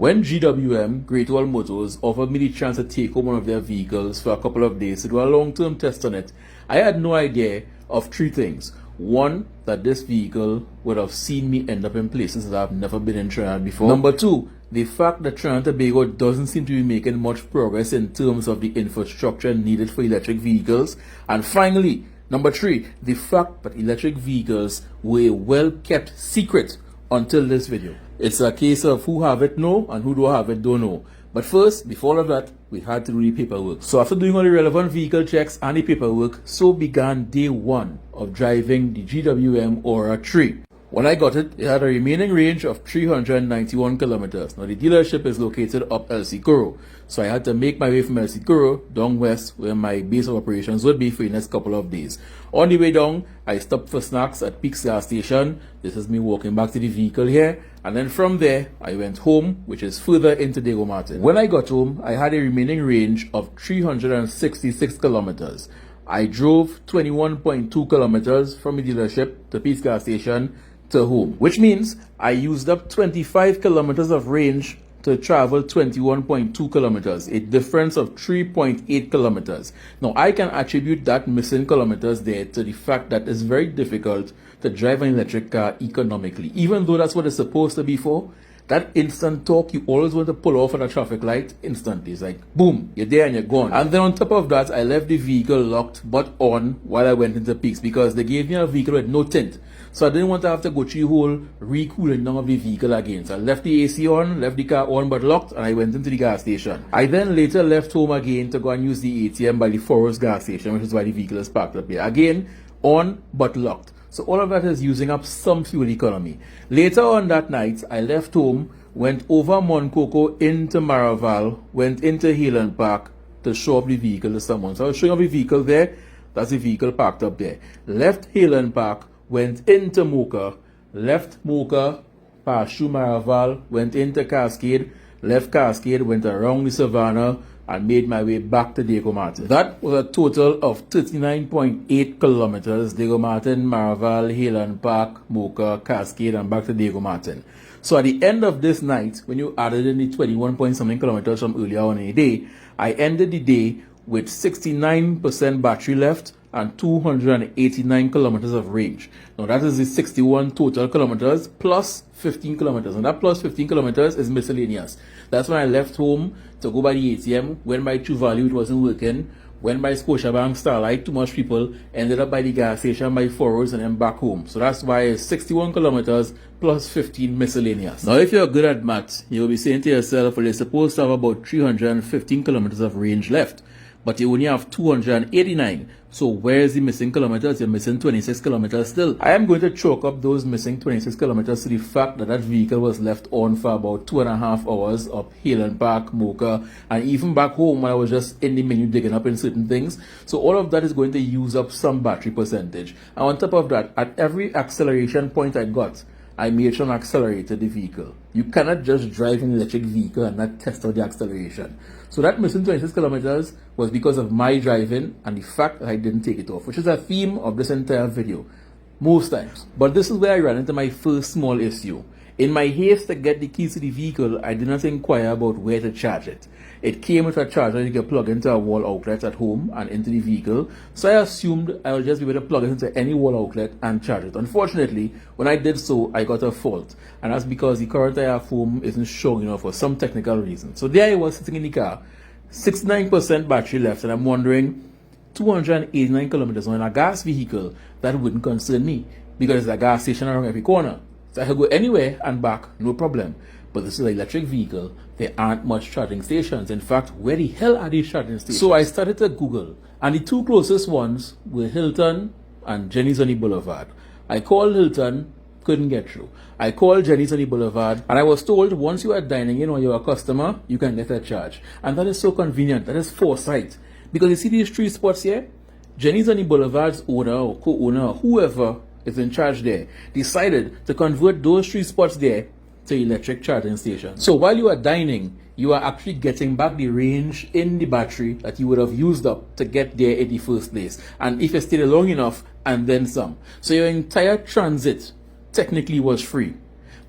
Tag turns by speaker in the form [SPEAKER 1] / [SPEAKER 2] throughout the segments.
[SPEAKER 1] When GWM, Great Wall Motors, offered me the chance to take home one of their vehicles for a couple of days to do a long-term test on it, I had no idea of three things. One, that this vehicle would have seen me end up in places that I've never been in Trinidad before. Number two, the fact that Trinidad and Tobago doesn't seem to be making much progress in terms of the infrastructure needed for electric vehicles. And finally, number three, the fact that electric vehicles were a well-kept secret until this video. It's a case of who have it know and who don't have it don't know. But first, before all of that, we had to do the paperwork. So after doing all the relevant vehicle checks and the paperwork, so began day one of driving the GWM Aura 3. When I got it, it had a remaining range of 391 kilometers. Now the dealership is located up El Sicuro, so I had to make my way from El Sicuro down west where my base of operations would be for the next couple of days. On the way down, I stopped for snacks at Peaks gas station. This is me walking back to the vehicle here, and then from there I went home, which is further into Diego Martin. When I got home, I had a remaining range of 366 kilometers. I drove 21.2 kilometers from the dealership to Peaks gas station to home, which means I used up 25 kilometers of range to travel 21.2 kilometers, a difference of 3.8 kilometers. Now I can attribute that missing kilometers there to the fact that it's very difficult to drive an electric car economically, even though that's what it's supposed to be for. That instant torque, you always want to pull off at a traffic light instantly. It's like, boom, you're there and you're gone. And then on top of that, I left the vehicle locked but on while I went into Peaks because they gave me a vehicle with no tint. So I didn't want to have to go through the whole re-cooling down of the vehicle again. So I left the AC on, left the car on but locked, and I went into the gas station. I then later left home again to go and use the ATM by the Forest gas station, which is why the vehicle is parked up here. Again, on but locked. So all of that is using up some fuel economy. Later on that night, I left home, went over Moncoko into Maraval, went into Highland Park to show up the vehicle to someone. So I was showing up the vehicle there. That's the vehicle parked up there. Left Highland Park, went into Mocha, left Mocha, passed through Maraval, went into Cascade, left Cascade, went around the Savannah, and made my way back to Diego Martin. That was a total of 39.8 kilometers, Diego Martin, Maraval, Highland Park, Mocha, Cascade, and back to Diego Martin. So at the end of this night, when you added in the 21 point something kilometers from earlier on in the day, I ended the day with 69% battery left and 289 kilometers of range. Now that is the 61 total kilometers plus 15 kilometers. And that plus 15 kilometers is miscellaneous. That's when I left home to go by the ATM. Went by True Value, it wasn't working. Went by Scotiabank, Starlight, too much people. Ended up by the gas station by Forwards and then back home. So that's why it's 61 kilometers plus 15 miscellaneous. Now if you're good at maths, you'll be saying to yourself, well, you're supposed to have about 315 kilometers of range left, but you only have 289. So where's the missing kilometers? You're missing 26 kilometers still. I am going to chalk up those missing 26 kilometers to the fact that that vehicle was left on for about 2.5 hours up Highland Park, Mocha, and even back home when I was just in the menu digging up in certain things. So all of that is going to use up some battery percentage. And on top of that, at every acceleration point I got, I made sure I accelerated the vehicle. You cannot just drive an electric vehicle and not test out the acceleration. So that missing 26 kilometers was because of my driving and the fact that I didn't take it off, which is a theme of this entire video, most times. But this is where I ran into my first small issue. In my haste to get the keys to the vehicle, I did not inquire about where to charge it. It came with a charger you can plug into a wall outlet at home and into the vehicle, so I assumed I would just be able to plug it into any wall outlet and charge it. Unfortunately, when I did so, I got a fault, and that's because the current I have home isn't strong enough for some technical reason. So there I was sitting in the car, 69% battery left, and I'm wondering, 289 kilometers on a gas vehicle, that wouldn't concern me, because there's a gas station around every corner. So I could go anywhere and back, no problem. But this is an electric vehicle. There aren't much charging stations. In fact, where the hell are these charging stations? So I started to Google, and the two closest ones were Hilton and Jenny's on the Boulevard. I called Hilton, couldn't get through. I called Jenny's on the Boulevard, and I was told once you are dining in or you're a customer, you can get a charge. And that is so convenient. That is foresight. Because you see these three spots here? Jenny's on the Boulevard's owner or co-owner or whoever is in charge there decided to convert those three spots there to electric charging stations. So while you are dining, you are actually getting back the range in the battery that you would have used up to get there in the first place. And if you stayed long enough, and then some. So your entire transit technically was free.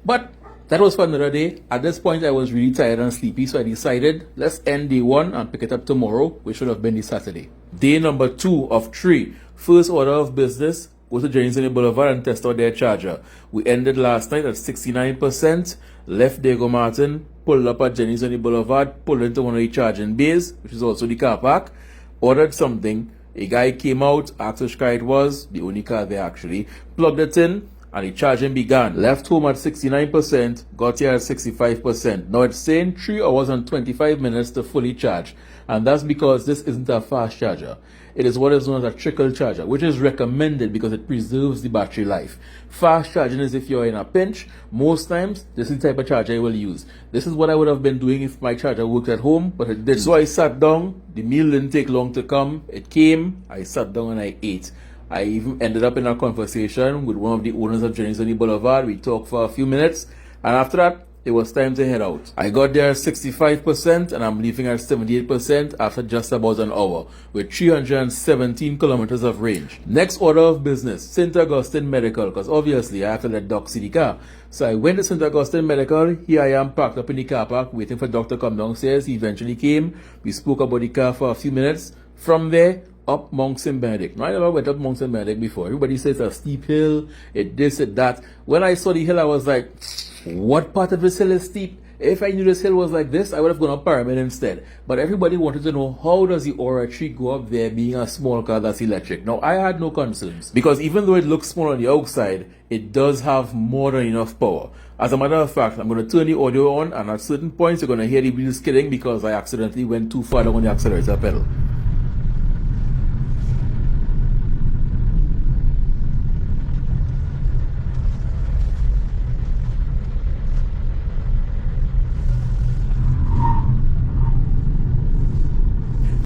[SPEAKER 1] But That was for another day. At this point, I was really tired and sleepy, so I decided let's end day 1 and pick it up tomorrow, which should have been the Saturday. Day number 2 of 3. First order of business, go to Jenny Boulevard and test out their charger. We ended last night at 69%, left Diego Martin, pulled up at Jenny's Boulevard, pulled into one of the charging bays, which is also the car park, ordered something. A guy came out, asked which car it was, the only car there actually, plugged it in, and the charging began. Left home at 69%, got here at 65%. Now it's saying 3 hours and 25 minutes to fully charge, and that's because this isn't a fast charger. It is what is known as a trickle charger, which is recommended because it preserves the battery life. Fast charging is if you're in a pinch. Most times, this is the type of charger I will use. This is what I would have been doing if my charger worked at home, but it didn't. So I sat down. The meal didn't take long to come. It came. I sat down and I ate. I even ended up in a conversation with one of the owners of Jenny's Boulevard. We talked for a few minutes, and after that, it was time to head out. I got there at 65% and I'm leaving at 78% after just about an hour with 317 kilometers of range. Next order of business, St. Augustine Medical, because obviously I have to let Doc see the car. So I went to St. Augustine Medical. Here I am parked up in the car park waiting for Doc to come downstairs. He eventually came. We spoke about the car for a few minutes. From there, up Mount St. Benedict. Now, I never went up Mount St. Benedict before. Everybody says it's a steep hill, it this, it that. When I saw the hill, I was like, what part of this hill is steep? If I knew this hill was like this, I would have gone up Pyramid instead. But everybody wanted to know, how does the Aura 3 go up there being a small car that's electric? Now, I had no concerns, because even though it looks small on the outside, it does have more than enough power. As a matter of fact, I'm going to turn the audio on, and at certain points, you're going to hear the wheels skidding because I accidentally went too far down on the accelerator pedal.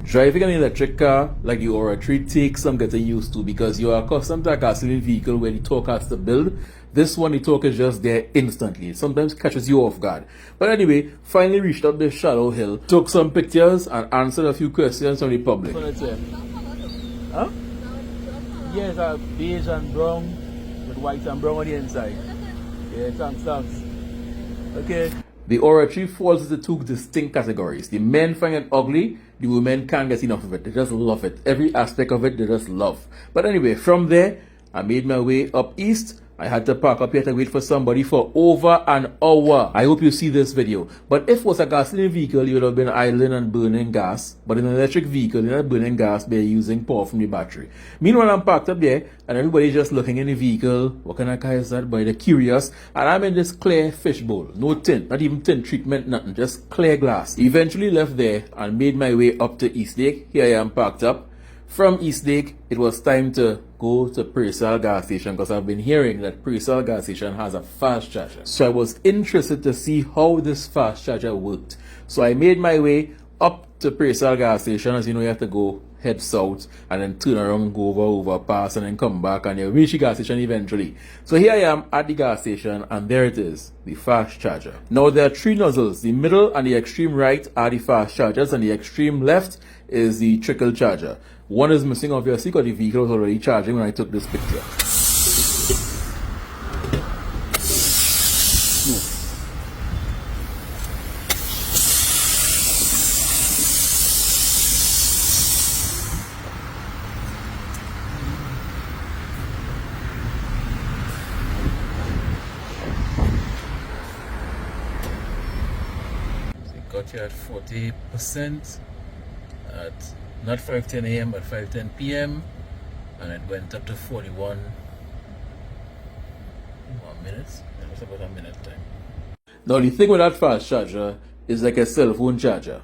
[SPEAKER 1] Driving an electric car like the Aura 3 takes some getting used to because you are accustomed to a gasoline vehicle where the torque has to build. This one, the torque is just there instantly. It sometimes catches you off guard. But anyway, finally reached up this shallow hill, took some pictures and answered a few questions from the public. Huh? Yes, beige and brown with white and brown on the inside. Yeah, thanks. Okay. The Aura 3 falls into 2 distinct categories. The men find it ugly, the women can't get enough of it. They just love it. Every aspect of it, they just love. But anyway, from there, I made my way up east. I had to park up here to wait for somebody for over an hour. I hope you see this video. But if it was a gasoline vehicle, you would have been idling and burning gas. But in an electric vehicle, you're not burning gas, they're using power from the battery. Meanwhile, I'm parked up there, and everybody's just looking in the vehicle. What kind of car is that? Boy, they're curious. And I'm in this clear fishbowl. No tint, not even tint treatment, nothing. Just clear glass. Eventually left there and made my way up to Eastlake. Here I am parked up. From Eastlake, it was time to go to Presal gas station because I've been hearing that Presal gas station has a fast charger. So I was interested to see how this fast charger worked. So I made my way up to Presal gas station. As you know, you have to go head south and then turn around, go over, pass, and then come back, and you reach the gas station eventually. So here I am at the gas station, and there it is, the fast charger. Now there are 3 nozzles. The middle and the extreme right are the fast chargers, and the extreme left is the trickle charger. One is missing obviously because the vehicle was already charging when I took this picture. Got here at 40% at not 5:10 a.m. but 5:10 p.m. and it went up to 41 minutes. It was about a minute time. Now the thing with that fast charger is like a cell phone charger.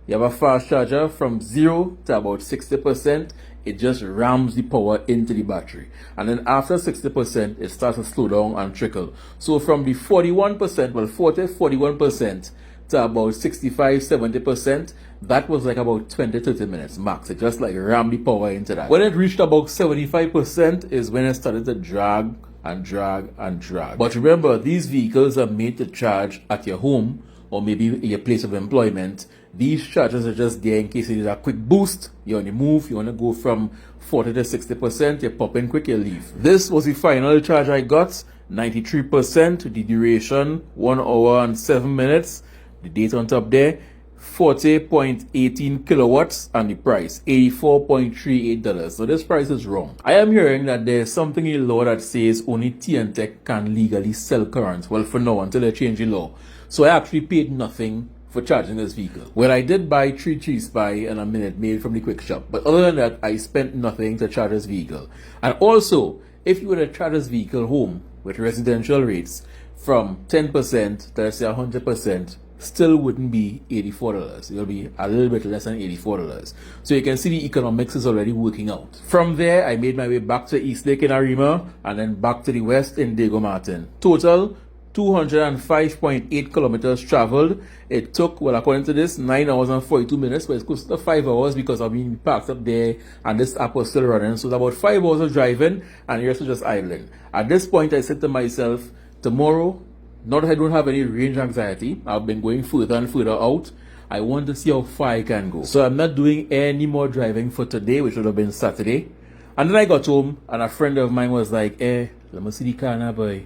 [SPEAKER 1] You have a fast charger from 0 to about 60%. It just rams the power into the battery. And then after 60%, it starts to slow down and trickle. So from the 41%, well 41% to about 65-70%, that was like about 20-30 minutes max. It just like rammed the power into that. When it reached about 75% is when it started to drag and drag and drag. But remember, these vehicles are made to charge at your home or maybe your place of employment. These chargers are just there in case you need a quick boost. You're on the move, you want to go from 40 to 60%, you pop in quick, you leave. This was the final charge I got, 93%, the duration 1 hour and 7 minutes, the date on top there, 40.18 kilowatts, and the price $84.38. So this price is wrong. I am hearing that there's something in law that says only TNTech can legally sell current. Well, for now, until they change the law. So I actually paid nothing for charging this vehicle. Well, I did buy 3 cheese pie and a Minute Maid from the quick shop, but other than that, I spent nothing to charge this vehicle. And also, if you were to charge this vehicle home with residential rates from 10% to let's say 100%, still wouldn't be $84. It'll be a little bit less than $84. So you can see the economics is already working out. From there, I made my way back to East Lake in Arima and then back to the west in Diego Martin. Total 205.8 kilometers traveled. It took, well, according to this, 9 hours and 42 minutes, but it's close to 5 hours because I mean, we parked up there and this app was still running. So it's about 5 hours of driving and the rest was just idling. At this point, I said to myself, tomorrow, not that I don't have any range anxiety, I've been going further and further out. I want to see how far I can go. So I'm not doing any more driving for today, which would have been Saturday. And then I got home and a friend of mine was like, let me see the car now, boy.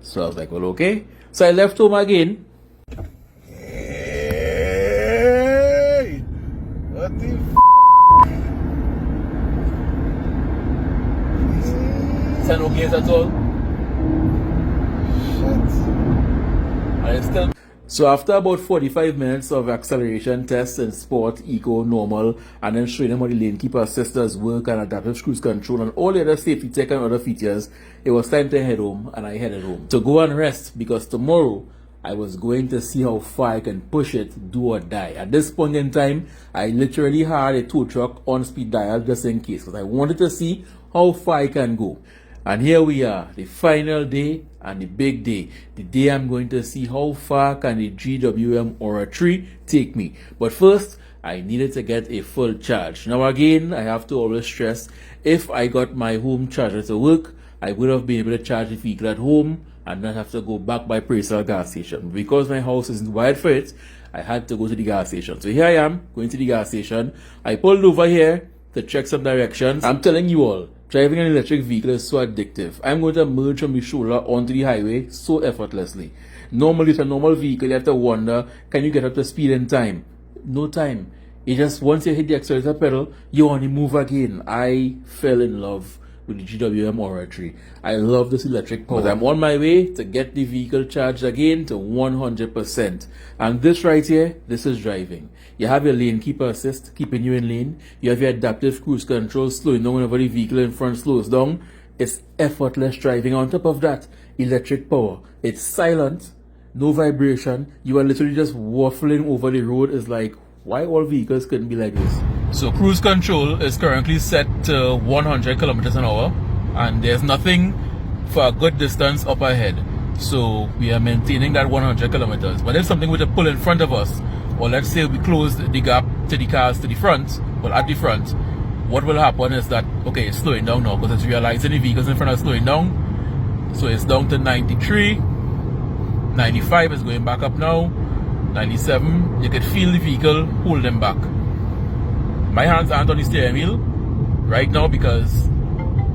[SPEAKER 1] So I was like, well, okay. So I left home again.
[SPEAKER 2] Hey! What the
[SPEAKER 1] Is that no gains at all?
[SPEAKER 2] shit?
[SPEAKER 1] And it's still. So after about 45 minutes of acceleration tests in sport, eco, normal, and then showing them how the lane keeper assist does work and adaptive cruise control and all the other safety tech and other features, it was time to head home, and I headed home to go and rest because tomorrow I was going to see how far I can push it, do or die. At this point in time, I literally had a tow truck on speed dial just in case because I wanted to see how far I can go. And here we are, the final day and the big day. The day I'm going to see how far can the GWM Aura 3 take me. But first, I needed to get a full charge. Now again, I have to always stress, if I got my home charger to work, I would have been able to charge the vehicle at home and not have to go back by Presale gas station. Because my house isn't wired for it, I had to go to the gas station. So here I am, going to the gas station. I pulled over here to check some directions. I'm telling you all, driving an electric vehicle is so addictive. I'm going to merge from the shoulder onto the highway so effortlessly. Normally, with a normal vehicle, you have to wonder, can you get up to speed in time? No time. You just, once you hit the accelerator pedal, you're on the move again. I fell in love with the GWM Aura 3. I love this electric power. But I'm on my way to get the vehicle charged again to 100%. And this right here, this is driving. You have your lane keeper assist, keeping you in lane. You have your adaptive cruise control, slowing down whenever the vehicle in front slows down. It's effortless driving. On top of that, electric power. It's silent, no vibration. You are literally just waffling over the road. It's like, why all vehicles couldn't be like this? So cruise control is currently set to 100 kilometers an hour, and there's nothing for a good distance up ahead. So we are maintaining that 100 kilometers. But if something were to pull in front of us, or let's say we close the gap to the cars to the front, well at the front, what will happen is that, okay, it's slowing down now because it's realizing the vehicles in front are slowing down. So it's down to 93, 95 is going back up now, 97, you could feel the vehicle holding back. My hands aren't on the steering wheel right now because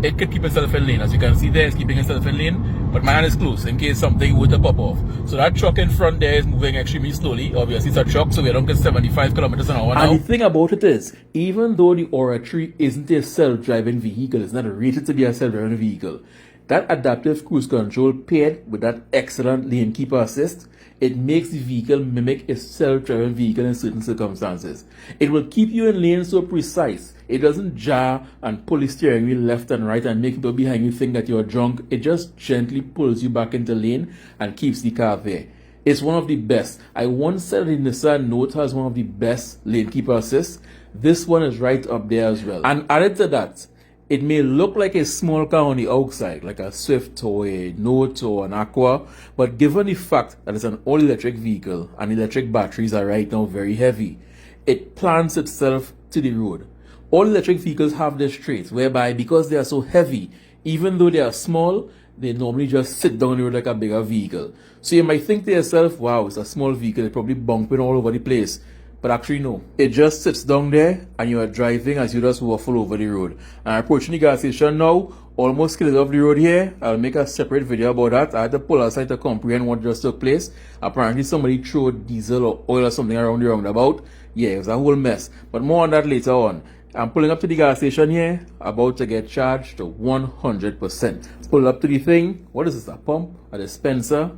[SPEAKER 1] it could keep itself in lane. As you can see there, it's keeping itself in lane, but my hand is close in case something were to pop off. So that truck in front there is moving extremely slowly. Obviously it's a truck, so we're down to 75 kilometers an hour now. And the thing about it is, even though the Aura 3 isn't a self-driving vehicle, it's not rated to be a self-driving vehicle, that adaptive cruise control paired with that excellent lane keeper assist, it makes the vehicle mimic a self-driving vehicle in certain circumstances. It will keep you in lane so precise. It doesn't jar and pull the steering wheel left and right and make people behind you think that you're drunk. It just gently pulls you back into lane and keeps the car there. It's one of the best. I once said the Nissan Note has one of the best lane keeper assists. This one is right up there as well. And added to that, it may look like a small car on the outside, like a Swift or a Note or an Aqua, but given the fact that it's an all-electric vehicle and electric batteries are right now very heavy, it plants itself to the road. All electric vehicles have this trait whereby because they are so heavy, even though they are small, they normally just sit down the road like a bigger vehicle. So you might think to yourself, wow, it's a small vehicle, it's probably bumping all over the place. But actually, no. It just sits down there and you are driving as you just waffle over the road. And I'm approaching the gas station now, almost cleared off the road here. I'll make a separate video about that. I had to pull aside to comprehend what just took place. Apparently, somebody threw diesel or oil or something around the roundabout. Yeah, it was a whole mess. But more on that later on. I'm pulling up to the gas station here, about to get charged to 100%. Pull up to the thing. What is this, a pump? A dispenser?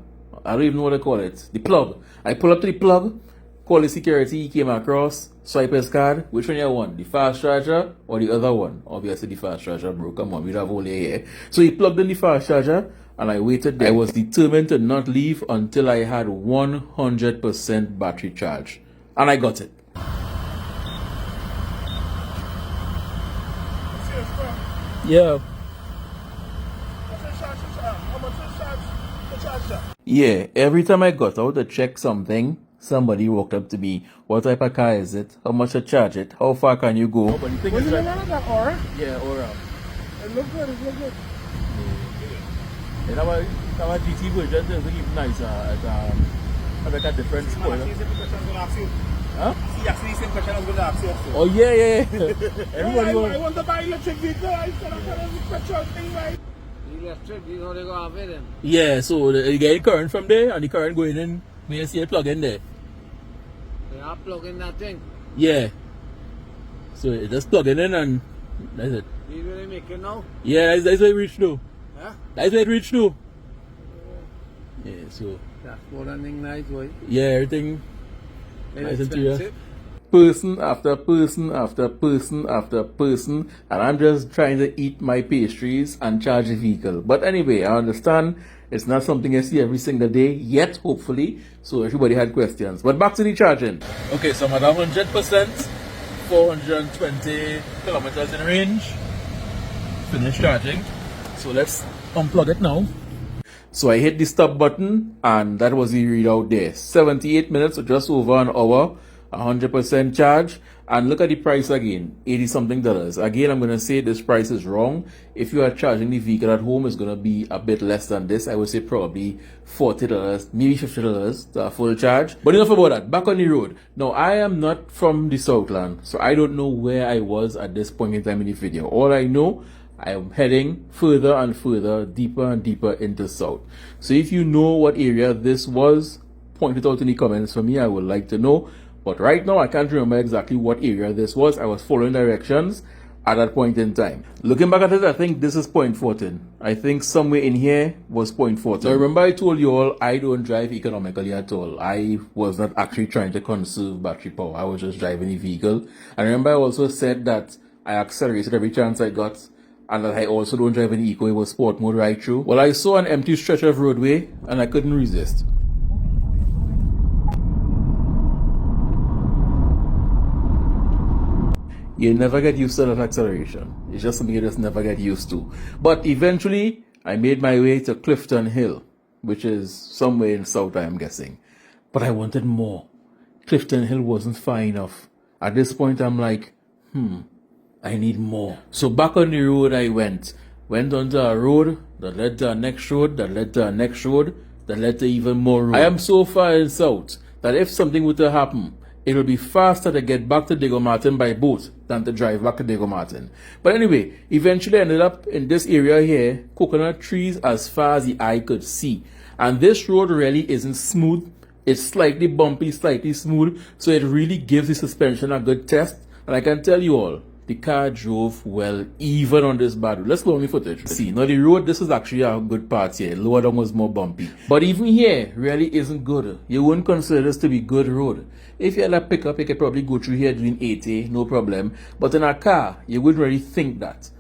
[SPEAKER 1] I don't even know what to call it. The plug. I pull up to the plug, call the security, he came across, swipe his card. Which one you want? The fast charger or the other one? Obviously the fast charger, bro. Come on, we have all here. So he plugged in the fast charger and I waited there. I was determined to not leave until I had 100% battery charge. And I got it. Yeah. Yeah, every time I got out to check something, somebody walked up to me. What type of car is it? How much to charge it? How far can you go?
[SPEAKER 2] Was it that Aura?
[SPEAKER 1] Yeah, Aura.
[SPEAKER 2] It look good,
[SPEAKER 1] And our GT version is even nicer. It's like a different spoiler. Huh?
[SPEAKER 2] See, actually, the same question I was going to ask you also.
[SPEAKER 1] Oh, yeah. Everybody
[SPEAKER 2] I want to buy electric vehicle. I said I'm going to petrol thing, right?
[SPEAKER 3] Electric, you know they go have it then.
[SPEAKER 1] Yeah, so you get the current from there and the current going in. May you see it plug in there?
[SPEAKER 3] They are plugging that thing.
[SPEAKER 1] Yeah. So it just plug in and that's it.
[SPEAKER 3] You really make it now?
[SPEAKER 1] Yeah, that's where it reached now.
[SPEAKER 3] Huh?
[SPEAKER 1] That's where it reached now. Yeah, so.
[SPEAKER 3] That's more than nice, boy.
[SPEAKER 1] Yeah, everything.
[SPEAKER 3] It's
[SPEAKER 1] Nice interior.
[SPEAKER 3] expensive.
[SPEAKER 1] Person after person after person after person, and I'm just trying to eat my pastries and charge the vehicle. But anyway, I understand it's not something I see every single day yet, hopefully. So everybody had questions. But back to the charging. Okay, so I'm at 100%, 420 kilometers in range. Finish charging. So let's unplug it now. So I hit the stop button and that was the readout there. 78 minutes, so just over an hour, 100% charge. And look at the price again, 80 something dollars. Again, I'm going to say this price is wrong. If you are charging the vehicle at home, it's going to be a bit less than this. I would say probably $40, maybe $50 to a full charge. But enough about that, back on the road. Now, I am not from the Southland, so I don't know where I was at this point in time in the video. All I know, I am heading further and further, deeper and deeper into south. So if you know what area this was, point it out in the comments for me. I would like to know. But right now, I can't remember exactly what area this was. I was following directions at that point in time. Looking back at it, I think this is Point Fortin. I think somewhere in here was Point Fortin. So remember I told you all, I don't drive economically at all. I was not actually trying to conserve battery power. I was just driving the vehicle. And remember I also said that I accelerated every chance I got, and that I also don't drive an eco, it was sport mode right through. Well, I saw an empty stretch of roadway and I couldn't resist. You never get used to that acceleration. It's just something you just never get used to. But eventually, I made my way to Clifton Hill, which is somewhere in South, I am guessing. But I wanted more. Clifton Hill wasn't far enough. At this point, I'm like, I need more. So back on the road I went. Went onto a road that led to a next road, that led to a next road, that led to even more road. I am so far in south that if something were to happen, it will be faster to get back to Diego Martin by boat than to drive back to Diego Martin. But anyway, eventually I ended up in this area here, coconut trees as far as the eye could see. And this road really isn't smooth. It's slightly bumpy, slightly smooth, so it really gives the suspension a good test. And I can tell you all, the car drove well, even on this bad road. Let's go on the footage. See, now the road, this is actually a good part here. Lower down was more bumpy. But even here, really isn't good. You wouldn't consider this to be good road. If you had a pickup, you could probably go through here doing 80, no problem. But in a car, you wouldn't really think that.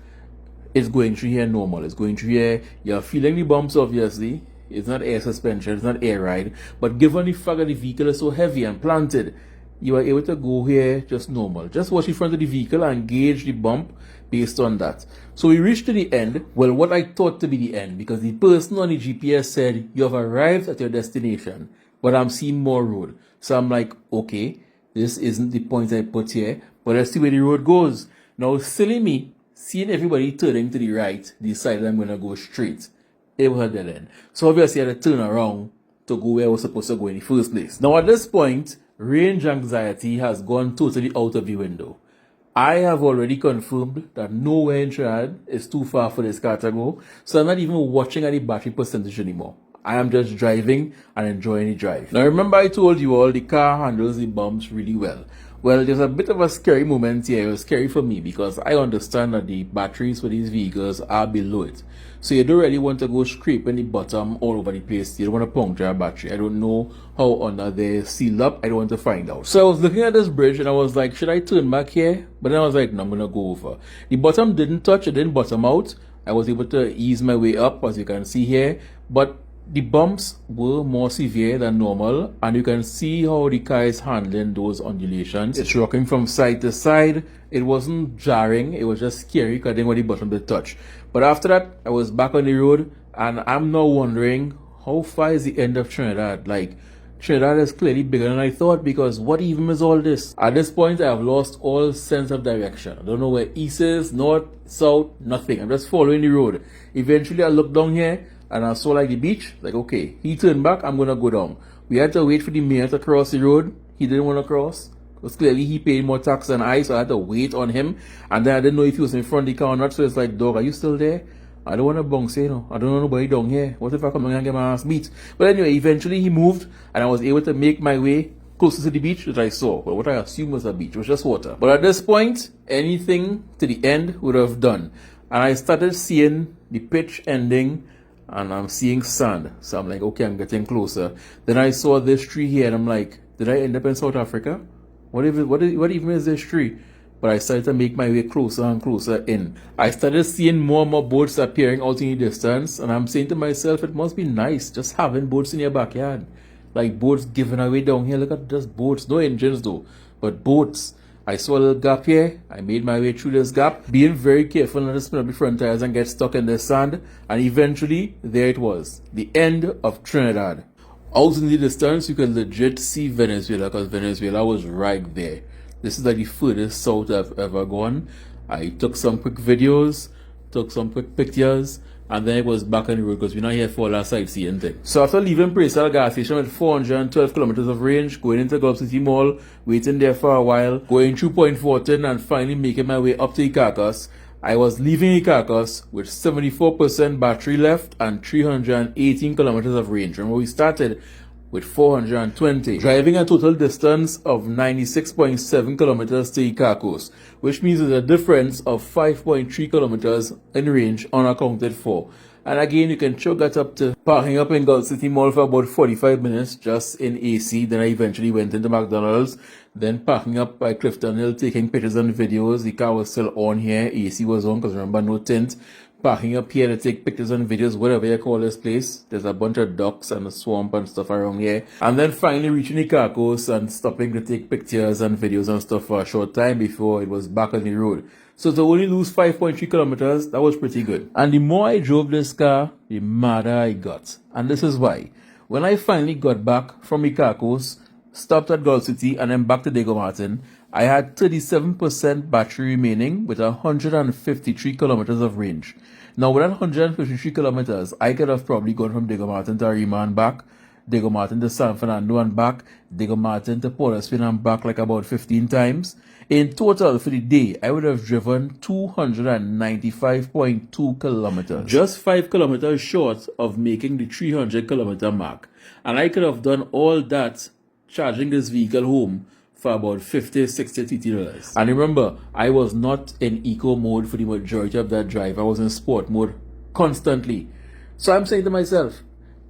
[SPEAKER 1] It's going through here normal. It's going through here. You're feeling the bumps, obviously. It's not air suspension, it's not air ride. But given the fact that the vehicle is so heavy and planted, you are able to go here just normal. Just watch the front of the vehicle and gauge the bump based on that. So we reached to the end. Well, what I thought to be the end, because the person on the GPS said, you have arrived at your destination, but I'm seeing more road. So I'm like, okay, this isn't the point I put here, but let's see where the road goes. Now, silly me, seeing everybody turning to the right, decided I'm going to go straight. It was a dead end. So obviously I had to turn around to go where I was supposed to go in the first place. Now at this point, range anxiety has gone totally out of the window. I have already confirmed that nowhere in Trinidad is too far for this car to go, so I'm not even watching at the battery percentage anymore. I am just driving and enjoying the drive. Now remember I told you all the car handles the bumps really well. Well, there's a bit of a scary moment here. It was scary for me because I understand that the batteries for these vehicles are below it. So you don't really want to go scraping the bottom all over the place. You don't want to puncture a battery. I don't know how under they're sealed up. I don't want to find out. So I was looking at this bridge and I was like, should I turn back here? But then I was like, no, I'm going to go over. The bottom didn't touch. It didn't bottom out. I was able to ease my way up, as you can see here. But the bumps were more severe than normal, and you can see how the car is handling those undulations. It's rocking from side to side. It wasn't jarring, it was just scary because I didn't want the bottom to touch. But after that, I was back on the road, and I'm now wondering, how far is the end of Trinidad? Like, Trinidad is clearly bigger than I thought, because what even is all this? At this point, I have lost all sense of direction. I don't know where east is, north, south, nothing. I'm just following the road. Eventually, I looked down here, and I saw like the beach, like okay, he turned back, I'm gonna go down. We had to wait for the mayor to cross the road. He didn't want to cross, because clearly he paid more tax than I, so I had to wait on him. And then I didn't know if he was in front of the car or not, so it's like, dog, are you still there? I don't want to bounce, you know. I don't know nobody down here. What if I come down and get my ass beat? But anyway, eventually he moved, and I was able to make my way closer to the beach, which I saw. But what I assumed was a beach, was just water. But at this point, anything to the end would have done. And I started seeing the pitch ending, and I'm seeing sand. So I'm like, okay, I'm getting closer. Then I saw this tree here, and I'm like, did I end up in South Africa? What even is this tree? But I started to make my way closer and closer in. I started seeing more and more boats appearing out in the distance, and I'm saying to myself, it must be nice just having boats in your backyard. Like boats giving away down here. Look at just boats. No engines though, but boats. I saw a little gap here. I made my way through this gap, being very careful not to spin up the front tires and get stuck in the sand. And eventually, there it was, the end of Trinidad. Out in the distance, you could legit see Venezuela, because Venezuela was right there. This is like the furthest south I've ever gone. I took some quick videos, took some quick pictures, and then it was back on the road because we're not here for all our sightseeing thing. So after leaving Presal gas station with 412 kilometers of range, going into Gulf City Mall, waiting there for a while, going through Point Fortin, and finally making my way up to Icacos, I was leaving Icacos with 74% battery left and 318 kilometers of range. Remember, we started with 420, driving a total distance of 96.7 kilometers to Icacos, which means there's a difference of 5.3 kilometers in range unaccounted for. And again, you can chalk that up to parking up in Gulf City Mall for about 45 minutes just in AC. Then I eventually went into McDonald's, then parking up by Clifton Hill, taking pictures and videos. The car was still on here, AC was on because remember, no tint. Parking up here to take pictures and videos, whatever you call this place. There's a bunch of ducks and a swamp and stuff around here. And then finally reaching Icacos and stopping to take pictures and videos and stuff for a short time before it was back on the road. So to only lose 5.3 kilometers, that was pretty good. And the more I drove this car, the madder I got. And this is why. When I finally got back from Icacos, stopped at Gulf City, and then back to Diego Martin, I had 37% battery remaining with 153 kilometers of range. Now with that 153 kilometers, I could have probably gone from Diego Martin to Arima and back, Diego Martin to San Fernando and back, Diego Martin to Port of Spain and back like about 15 times. In total for the day, I would have driven 295.2 kilometers. Just 5 kilometers short of making the 300 kilometer mark. And I could have done all that charging this vehicle home for about $50, $60, $80. And remember, I was not in eco mode for the majority of that drive. I was in sport mode constantly. So I'm saying to myself,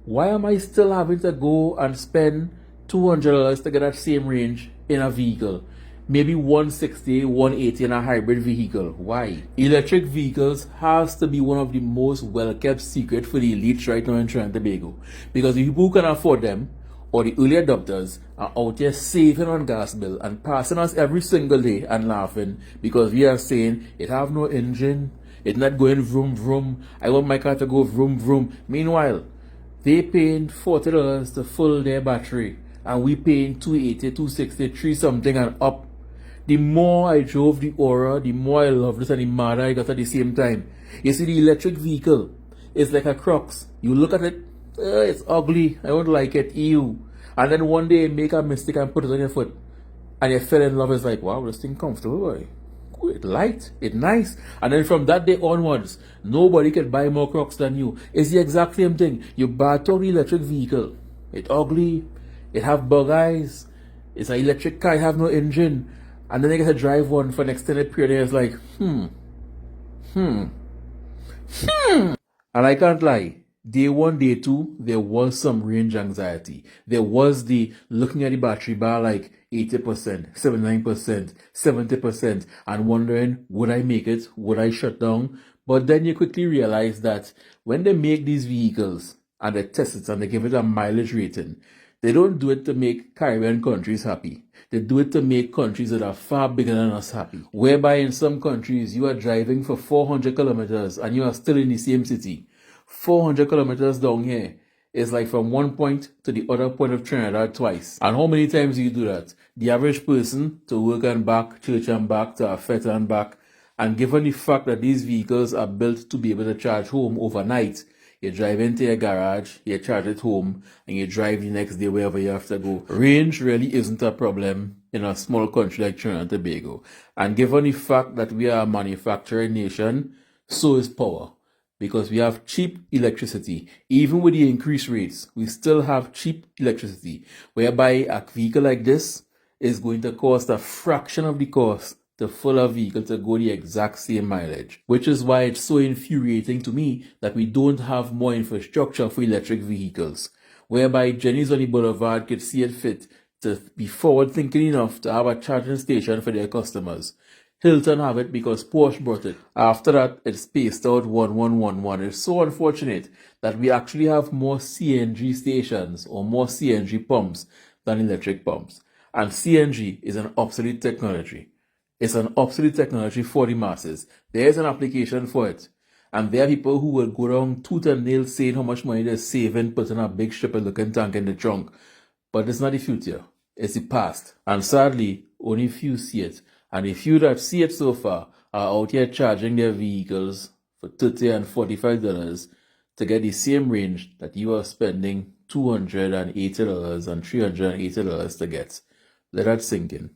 [SPEAKER 1] why am I still having to go and spend $200 to get that same range in a vehicle? Maybe 160, 180 in a hybrid vehicle. Why? Electric vehicles has to be one of the most well-kept secret for the elites right now in Trinidad and Tobago. Because the people who can afford them, or the early adopters, are out there saving on gas bill and passing us every single day and laughing because we are saying it have no engine, it's not going vroom vroom, I want my car to go vroom vroom. Meanwhile, they paying $40 to fill their battery and we paying $280, $260, $3 something and up. The more I drove the Aura, the more I loved it and the madder I got at the same time. You see, the electric vehicle is like a Crocs. You look at it, it's ugly, I don't like it, ew. And then one day you make a mistake and put it on your foot. And you fell in love. It's like, wow, this thing comfortable, boy. Good, it light, it nice. And then from that day onwards, nobody can buy more Crocs than you. It's the exact same thing. You buy a electric vehicle. It ugly. It have bug eyes. It's an electric car. It have no engine. And then you get to drive one for an extended period. And it's like, And I can't lie. Day one, day two, there was some range anxiety. There was the looking at the battery bar like 80%, 79%, 70%, and wondering, would I make it? Would I shut down? But then you quickly realize that when they make these vehicles and they test it and they give it a mileage rating, they don't do it to make Caribbean countries happy. They do it to make countries that are far bigger than us happy. Whereby in some countries, you are driving for 400 kilometers and you are still in the same city. 400 kilometers down here is like from one point to the other point of Trinidad twice. And how many times do you do that? The average person to work and back, church and back, to a fete and back. And given the fact that these vehicles are built to be able to charge home overnight, you drive into your garage, you charge it home, and you drive the next day wherever you have to go. Range really isn't a problem in a small country like Trinidad and Tobago. And given the fact that we are a manufacturing nation, so is power. Because we have cheap electricity. Even with the increased rates, we still have cheap electricity, whereby a vehicle like this is going to cost a fraction of the cost to fill a vehicle to go the exact same mileage. Which is why it's so infuriating to me that we don't have more infrastructure for electric vehicles, whereby Jenny's on the Boulevard could see it fit to be forward thinking enough to have a charging station for their customers. Hilton have it because Porsche brought it. After that, it's spaced out 1111. It's so unfortunate that we actually have more CNG stations or more CNG pumps than electric pumps. And CNG is an obsolete technology. It's an obsolete technology for the masses. There is an application for it. And there are people who will go around tooth and nail saying how much money they're saving, putting a big stripper-looking tank in the trunk. But it's not the future. It's the past. And sadly, only few see it. And the few that see it so far are out here charging their vehicles for $30 and $45 to get the same range that you are spending $280 and $380 to get. Let that sink in.